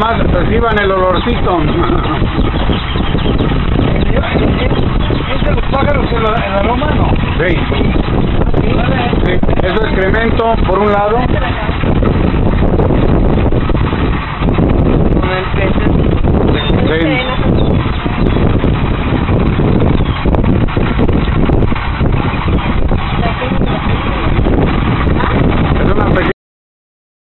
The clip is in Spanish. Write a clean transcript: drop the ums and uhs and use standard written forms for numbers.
nomás reciban el olorcito. ¿Es de los pájaros el aroma, no? Sí. Sí. Eso es excremento por un lado.